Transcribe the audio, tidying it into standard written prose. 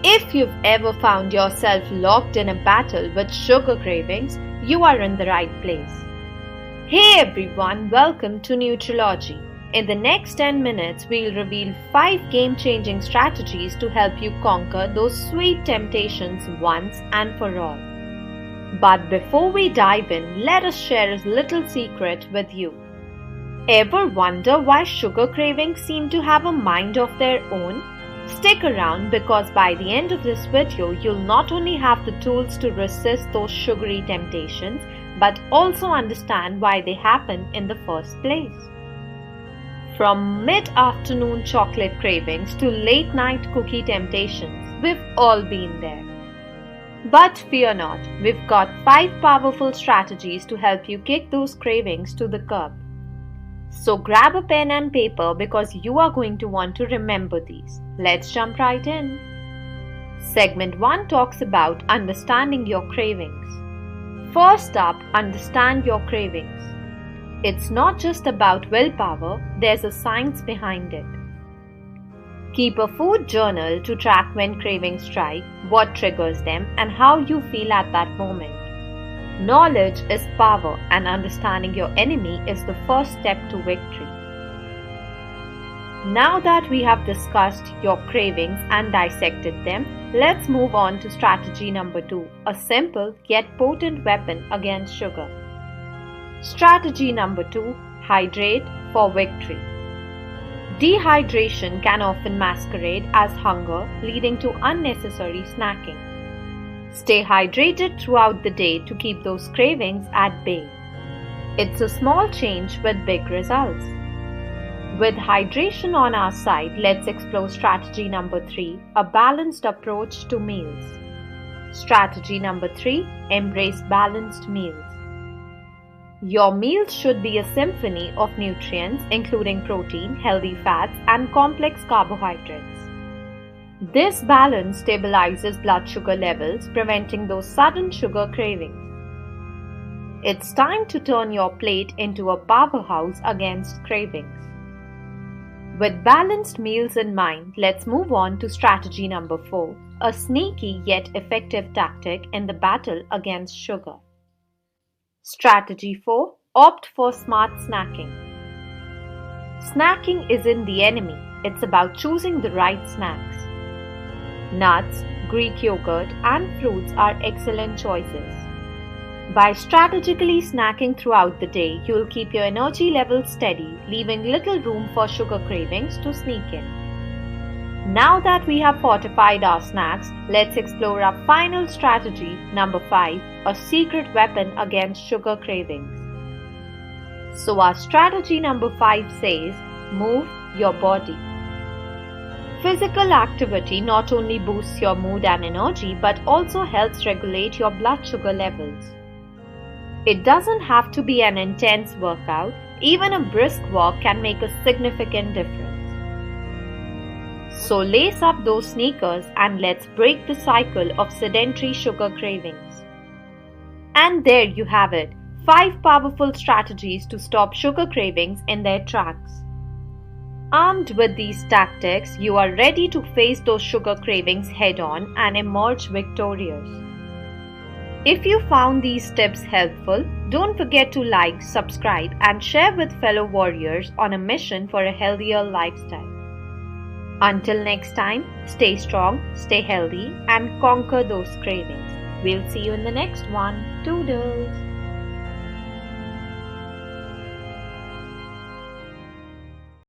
If you've ever found yourself locked in a battle with sugar cravings, you are in the right place. Hey everyone, welcome to Nutriologgy. In the next 10 minutes, we'll reveal 5 game-changing strategies to help you conquer those sweet temptations once and for all. But before we dive in, let us share a little secret with you. Ever wonder why sugar cravings seem to have a mind of their own? Stick around because by the end of this video, you'll not only have the tools to resist those sugary temptations, but also understand why they happen in the first place. From mid-afternoon chocolate cravings to late-night cookie temptations, we've all been there. But fear not, we've got 5 powerful strategies to help you kick those cravings to the curb. So grab a pen and paper because you are going to want to remember these. Let's jump right in. Segment 1 talks about understanding your cravings. First up, understand your cravings. It's not just about willpower, there's a science behind it. Keep a food journal to track when cravings strike, what triggers them, and how you feel at that moment. Knowledge is power, and understanding your enemy is the first step to victory. Now that we have discussed your cravings and dissected them, let's move on to strategy number 2, a simple yet potent weapon against sugar. Strategy number 2, hydrate for victory. Dehydration can often masquerade as hunger, leading to unnecessary snacking. Stay hydrated throughout the day to keep those cravings at bay. It's a small change with big results. With hydration on our side, let's explore strategy number 3, a balanced approach to meals. Strategy number 3, embrace balanced meals. Your meals should be a symphony of nutrients, including protein, healthy fats, and complex carbohydrates. This balance stabilizes blood sugar levels, preventing those sudden sugar cravings. It's time to turn your plate into a powerhouse against cravings. With balanced meals in mind, let's move on to strategy number 4, a sneaky yet effective tactic in the battle against sugar. Strategy 4, opt for smart snacking. Snacking isn't the enemy, it's about choosing the right snacks. Nuts, Greek yogurt, and fruits are excellent choices. By strategically snacking throughout the day, you'll keep your energy levels steady, leaving little room for sugar cravings to sneak in. Now that we have fortified our snacks, let's explore our final strategy, number 5, a secret weapon against sugar cravings. So our strategy number 5 says, move your body. Physical activity not only boosts your mood and energy but also helps regulate your blood sugar levels. It doesn't have to be an intense workout, even a brisk walk can make a significant difference. So lace up those sneakers and let's break the cycle of sedentary sugar cravings. And there you have it, 5 powerful strategies to stop sugar cravings in their tracks. Armed with these tactics, you are ready to face those sugar cravings head-on and emerge victorious. If you found these tips helpful, don't forget to like, subscribe, and share with fellow warriors on a mission for a healthier lifestyle. Until next time, stay strong, stay healthy, and conquer those cravings. We'll see you in the next one. Toodles!